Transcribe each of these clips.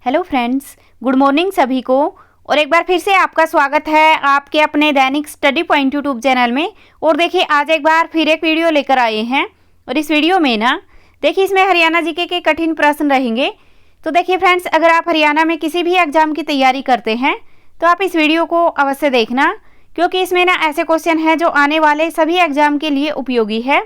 Hello friends, good morning सभी को। और एक बार फिर से आपका स्वागत है आपके अपने दैनिक स्टडी पॉइंट यूट्यूब चैनल में। और देखिए आज एक बार फिर एक वीडियो लेकर आए हैं और इस वीडियो में ना देखिए इसमें हरियाणा जीके के कठिन प्रश्न रहेंगे। तो देखिए फ्रेंड्स, अगर आप हरियाणा में किसी भी एग्जाम की तैयारी करते हैं तो आप इस वीडियो को अवश्य देखना, क्योंकि इसमें ना ऐसे क्वेश्चन हैं जो आने वाले सभी एग्जाम के लिए उपयोगी है।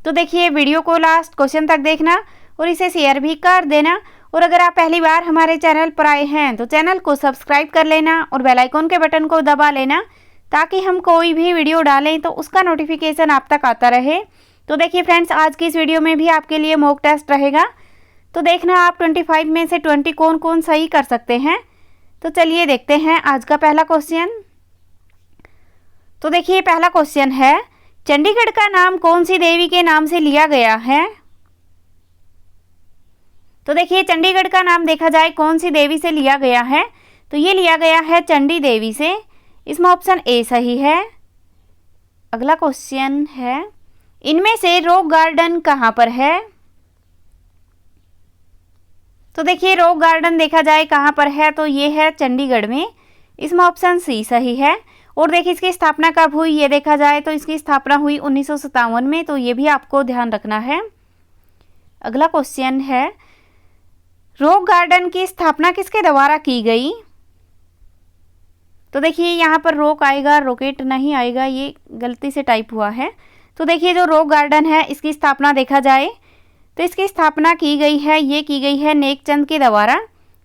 तो देखिए वीडियो को लास्ट क्वेश्चन तक देखना और इसे शेयर भी कर देना। और अगर आप पहली बार हमारे चैनल पर आए हैं तो चैनल को सब्सक्राइब कर लेना और बेल आइकन के बटन को दबा लेना, ताकि हम कोई भी वीडियो डालें तो उसका नोटिफिकेशन आप तक आता रहे। तो देखिए फ्रेंड्स, आज की इस वीडियो में भी आपके लिए मॉक टेस्ट रहेगा। तो देखना आप 25 में से 20 कौन कौन सही कर सकते हैं। तो चलिए देखते हैं आज का पहला क्वेश्चन। तो देखिए पहला क्वेश्चन है, चंडीगढ़ का नाम कौन सी देवी के नाम से लिया गया है। तो देखिए चंडीगढ़ का नाम देखा जाए कौन सी देवी से लिया गया है, तो ये लिया गया है चंडी देवी से। इसमें ऑप्शन ए सही है। अगला क्वेश्चन है, इनमें से रॉक गार्डन कहाँ पर है। तो देखिए रॉक गार्डन देखा जाए कहाँ पर है, तो ये है चंडीगढ़ में। इसमें ऑप्शन सी सही है। और देखिए इसकी स्थापना कब हुई ये देखा जाए तो इसकी स्थापना हुई 1957 में, तो ये भी आपको ध्यान रखना है। अगला क्वेश्चन है, रॉक गार्डन की स्थापना किसके द्वारा की गई। तो देखिए यहाँ पर रॉक आएगा, रॉकेट नहीं आएगा, ये गलती से टाइप हुआ है। तो देखिए जो रॉक गार्डन है इसकी स्थापना देखा जाए तो इसकी स्थापना की गई है, ये की गई है नेकचंद के द्वारा।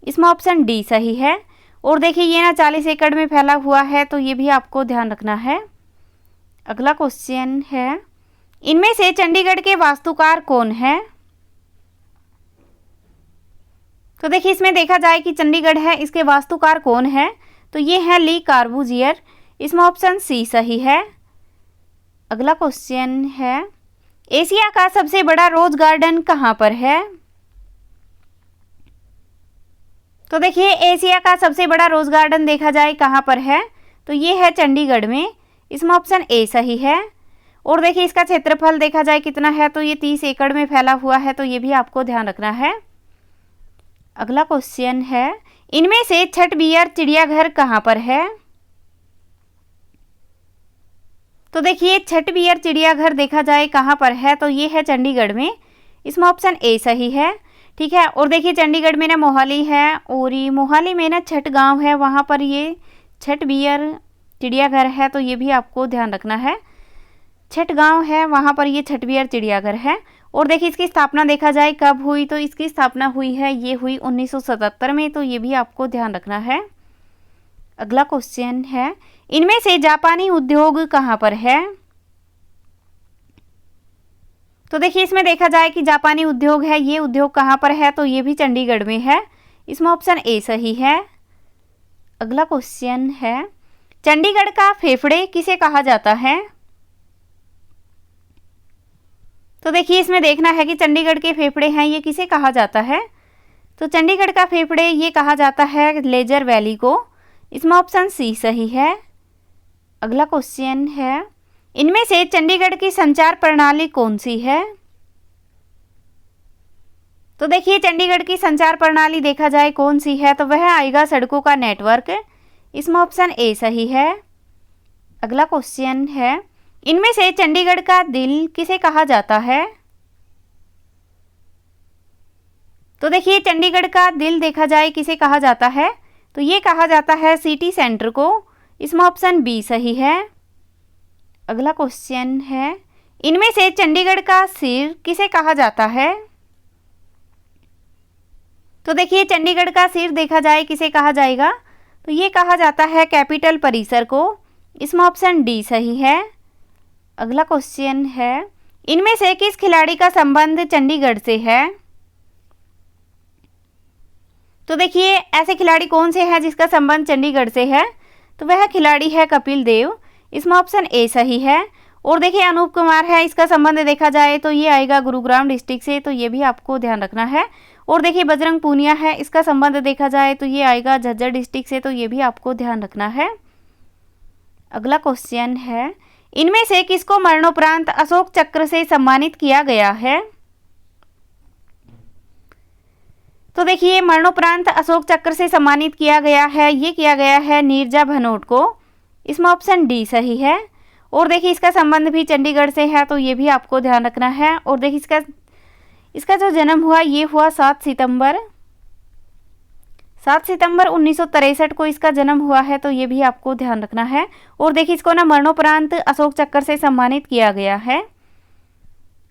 इसमें ऑप्शन डी सही है। और देखिए ये ना 40 एकड़ में फैला हुआ है, तो ये भी आपको ध्यान रखना है। अगला क्वेश्चन है, इनमें से चंडीगढ़ के वास्तुकार कौन है। तो देखिए इसमें देखा जाए कि चंडीगढ़ है इसके वास्तुकार कौन है, तो ये है ली कार्बूजियर। इसमें ऑप्शन सी सही है। अगला क्वेश्चन है, एशिया का सबसे बड़ा रोज गार्डन कहाँ पर है। तो देखिए एशिया का सबसे बड़ा रोज गार्डन देखा जाए कहाँ पर है, तो ये है चंडीगढ़ में। इसमें ऑप्शन ए सही है। और देखिए इसका क्षेत्रफल देखा जाए कितना है, तो ये 30 एकड़ में फैला हुआ है, तो ये भी आपको ध्यान रखना है। अगला क्वेश्चन है, इनमें से छठबियर चिड़ियाघर कहाँ पर है। तो देखिए छठबियर चिड़ियाघर देखा जाए कहाँ पर है, तो ये है चंडीगढ़ में। इसमें ऑप्शन ए सही है। ठीक है। और देखिए चंडीगढ़ में ना मोहाली है, और ये मोहाली में ना छठ गांव है, वहाँ पर ये छठबियर चिड़ियाघर है, तो ये भी आपको ध्यान रखना है। छठ गांव है वहाँ पर ये छठबियर चिड़ियाघर है। और देखिए इसकी स्थापना देखा जाए कब हुई, तो इसकी स्थापना हुई है, ये हुई 1977 में, तो ये भी आपको ध्यान रखना है। अगला क्वेश्चन है, इनमें से जापानी उद्योग कहाँ पर है। तो देखिए इसमें देखा जाए कि जापानी उद्योग है, ये उद्योग कहाँ पर है, तो ये भी चंडीगढ़ में है। इसमें ऑप्शन ए सही है। अगला क्वेश्चन है, चंडीगढ़ का फेफड़े किसे कहा जाता है। तो देखिए इसमें देखना है कि चंडीगढ़ के फेफड़े हैं ये किसे कहा जाता है। तो चंडीगढ़ का फेफड़े ये कहा जाता है लेजर वैली को। इसमें ऑप्शन सी सही है। अगला क्वेश्चन है, इनमें से चंडीगढ़ की संचार प्रणाली कौन सी है। तो देखिए चंडीगढ़ की संचार प्रणाली देखा जाए कौन सी है, तो वह आएगा सड़कों का नेटवर्क। इसमें ऑप्शन ए सही है। अगला क्वेश्चन है, इनमें से चंडीगढ़ का दिल किसे कहा जाता है। तो देखिए चंडीगढ़ का दिल देखा जाए किसे कहा जाता है, तो ये कहा जाता है सिटी सेंटर को। इसमें ऑप्शन बी सही है। अगला क्वेश्चन है, इनमें से चंडीगढ़ का सिर किसे कहा जाता है। तो देखिए चंडीगढ़ का सिर देखा जाए किसे कहा जाएगा, तो ये कहा जाता है कैपिटल परिसर को। इसमें ऑप्शन डी सही है। अगला क्वेश्चन है, इनमें से किस खिलाड़ी का संबंध चंडीगढ़ से है। तो देखिए ऐसे खिलाड़ी कौन से हैं जिसका संबंध चंडीगढ़ से है, तो वह खिलाड़ी है कपिल देव। इसमें ऑप्शन ए सही है। और देखिए अनूप कुमार है, इसका संबंध देखा जाए तो ये आएगा गुरुग्राम डिस्ट्रिक्ट से, तो ये भी आपको ध्यान रखना है। और देखिए बजरंग पूनिया है, इसका संबंध देखा जाए तो ये आएगा झज्जर डिस्ट्रिक्ट से, तो ये भी आपको ध्यान रखना है। अगला क्वेश्चन है, इनमें से किसको मरणोपरांत अशोक चक्र से सम्मानित किया गया है। तो देखिए मरणोपरांत अशोक चक्र से सम्मानित किया गया है, ये किया गया है नीरजा भनोट को। इसमें ऑप्शन डी सही है। और देखिए इसका संबंध भी चंडीगढ़ से है, तो ये भी आपको ध्यान रखना है। और देखिए इसका जो जन्म हुआ ये हुआ 7 सितंबर 1963 को इसका जन्म हुआ है, तो ये भी आपको ध्यान रखना है। और देखिए इसको ना मरणोपरांत अशोक चक्र से सम्मानित किया गया है।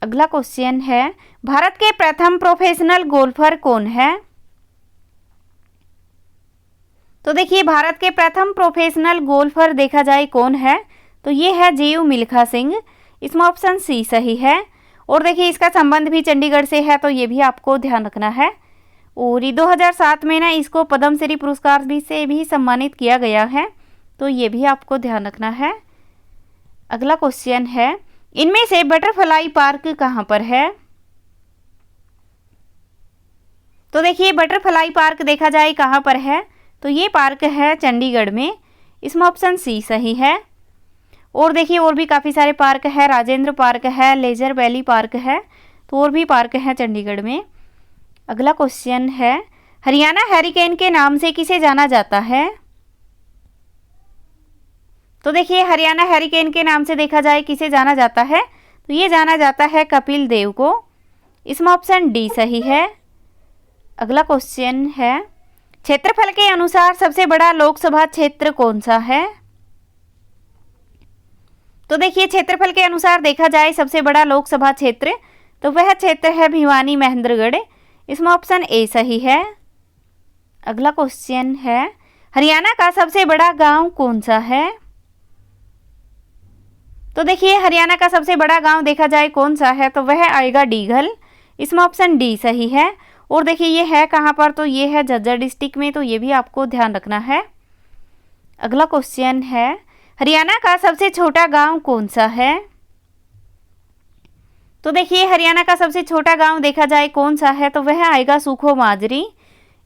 अगला क्वेश्चन है, भारत के प्रथम प्रोफेशनल गोल्फर कौन है? तो देखिए भारत के प्रथम प्रोफेशनल गोल्फर देखा जाए कौन है, तो ये है जीव मिल्खा सिंह। इसमें ऑप्शन सी सही है। और देखिए इसका संबंध भी चंडीगढ़ से है, तो ये भी आपको ध्यान रखना है। और ये 2007 में ना इसको पद्मश्री पुरस्कार से भी सम्मानित किया गया है, तो ये भी आपको ध्यान रखना है। अगला क्वेश्चन है, इनमें से बटरफ्लाई पार्क कहाँ पर है? तो देखिए बटरफ्लाई पार्क देखा जाए कहाँ पर है, तो ये पार्क है चंडीगढ़ में। इसमें ऑप्शन सी सही है। और देखिए और भी काफ़ी सारे पार्क है, राजेंद्र पार्क है, लेजर वैली पार्क है, तो और भी पार्क है चंडीगढ़ में। अगला क्वेश्चन है, हरियाणा हैरिकेन के नाम से किसे जाना जाता है? तो देखिए हरियाणा हैरिकेन के नाम से देखा जाए किसे जाना जाता है, तो ये जाना जाता है कपिल देव को। इसमें ऑप्शन डी सही है। अगला क्वेश्चन है, क्षेत्रफल के अनुसार सबसे बड़ा लोकसभा क्षेत्र कौन सा है? तो देखिए क्षेत्रफल के अनुसार देखा जाए सबसे बड़ा लोकसभा क्षेत्र, तो वह क्षेत्र है भिवानी महेंद्रगढ़। इसमें ऑप्शन ए सही है। अगला क्वेश्चन है, हरियाणा का सबसे बड़ा गांव कौन सा है? तो देखिए हरियाणा का सबसे बड़ा गांव देखा जाए कौन सा है, तो वह आएगा डीघल। इसमें ऑप्शन डी सही है। और देखिए ये है कहाँ पर, तो ये है झज्जर डिस्ट्रिक्ट में, तो ये भी आपको ध्यान रखना है। अगला क्वेश्चन है, हरियाणा का सबसे छोटा गांव कौन सा है? तो देखिए हरियाणा का सबसे छोटा गांव देखा जाए कौन सा है, तो वह आएगा सूखो माजरी।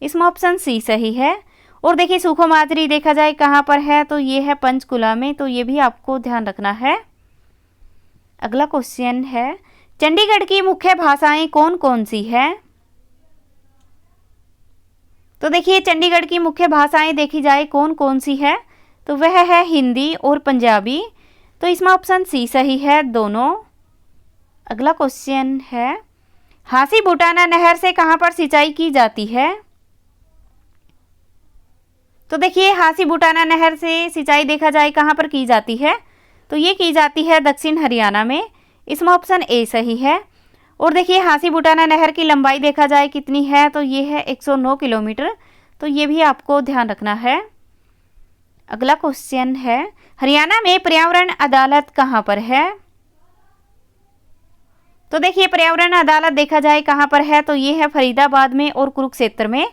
इसमें ऑप्शन सी सही है। और देखिए सूखो माजरी देखा जाए कहाँ पर है, तो ये है पंचकुला में, तो ये भी आपको ध्यान रखना है। अगला क्वेश्चन है, चंडीगढ़ की मुख्य भाषाएं कौन कौन सी है? तो देखिए चंडीगढ़ की मुख्य भाषाएं देखी जाए कौन कौन सी है, तो वह है हिंदी और पंजाबी। तो इसमें ऑप्शन सी सही है, दोनों। अगला क्वेश्चन है, हांसी बुटाना नहर से कहां पर सिंचाई की जाती है? तो देखिए हांसी बुटाना नहर से सिंचाई देखा जाए कहां पर की जाती है, तो ये की जाती है दक्षिण हरियाणा में। इसमें ऑप्शन ए सही है। और देखिए हांसी बुटाना नहर की लंबाई देखा जाए कितनी है, तो ये है 109 किलोमीटर, तो ये भी आपको ध्यान रखना है। अगला क्वेश्चन है, हरियाणा में पर्यावरण अदालत कहाँ पर है? तो देखिए पर्यावरण अदालत देखा जाए कहाँ पर है, तो ये है फरीदाबाद में और कुरुक्षेत्र में,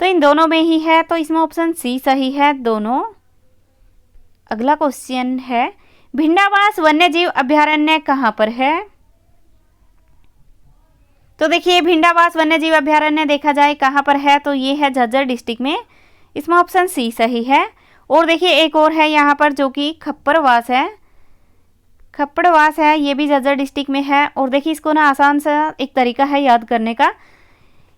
तो इन दोनों में ही है, तो इसमें ऑप्शन सी सही है, दोनों। अगला क्वेश्चन है, भिंडावास वन्यजीव अभयारण्य कहाँ पर है? तो देखिए भिंडावास वन्यजीव अभयारण्य देखा जाए कहाँ पर है, तो ये है झज्जर डिस्ट्रिक्ट में। इसमें ऑप्शन सी सही है। और देखिए एक और है यहाँ पर जो कि खप्पड़वास है, ये भी झज्जर डिस्ट्रिक्ट में है। और देखिए इसको ना आसान सा एक तरीका है याद करने का,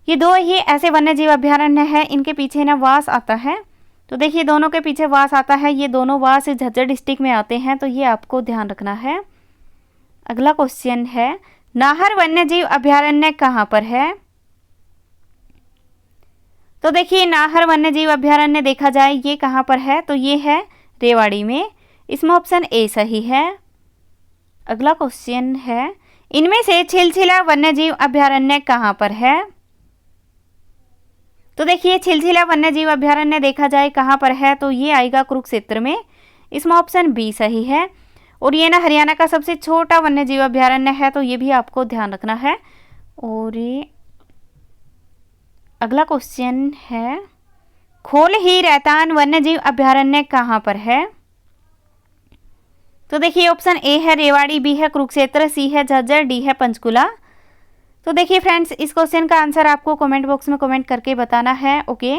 ये दो ही ऐसे वन्यजीव अभयारण्य है, इनके पीछे ना वास आता है, तो देखिए दोनों के पीछे वास आता है, ये दोनों वास झज्जर डिस्ट्रिक्ट में आते हैं, तो ये आपको ध्यान रखना है। अगला क्वेश्चन है, नाहर वन्यजीव अभयारण्य कहाँ पर है? तो देखिए नाहर वन्यजीव अभयारण्य देखा जाए ये कहाँ पर है, तो ये है रेवाड़ी में। इसमें ऑप्शन ए सही है। अगला क्वेश्चन है, इनमें से छिलछिला वन्यजीव अभयारण्य कहाँ पर है? तो देखिए छिलछिला वन्यजीव अभयारण्य देखा जाए कहाँ पर है, तो ये आएगा कुरुक्षेत्र में। इसमें ऑप्शन बी सही है। और ये ना हरियाणा का सबसे छोटा वन्यजीव अभयारण्य है, तो ये भी आपको ध्यान रखना है। और ये अगला क्वेश्चन है, खोल ही रैतान वन्यजीव अभयारण्य कहाँ पर है? तो देखिए ऑप्शन ए है रेवाड़ी, बी है कुरुक्षेत्र, सी है झज्जर, डी है पंचकुला। तो देखिए फ्रेंड्स इस क्वेश्चन का आंसर आपको कमेंट बॉक्स में कमेंट करके बताना है। ओके,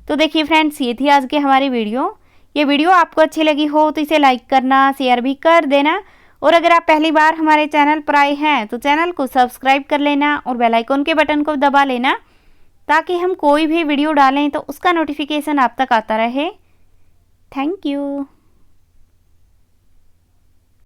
तो देखिए फ्रेंड्स ये थी आज की हमारी वीडियो। ये वीडियो आपको अच्छी लगी हो तो इसे लाइक करना, शेयर भी कर देना। और अगर आप पहली बार हमारे चैनल पर आए हैं तो चैनल को सब्सक्राइब कर लेना और बेल आइकन के बटन को दबा लेना, ताकि हम कोई भी वीडियो डालें तो उसका नोटिफिकेशन आप तक आता रहे। Thank you.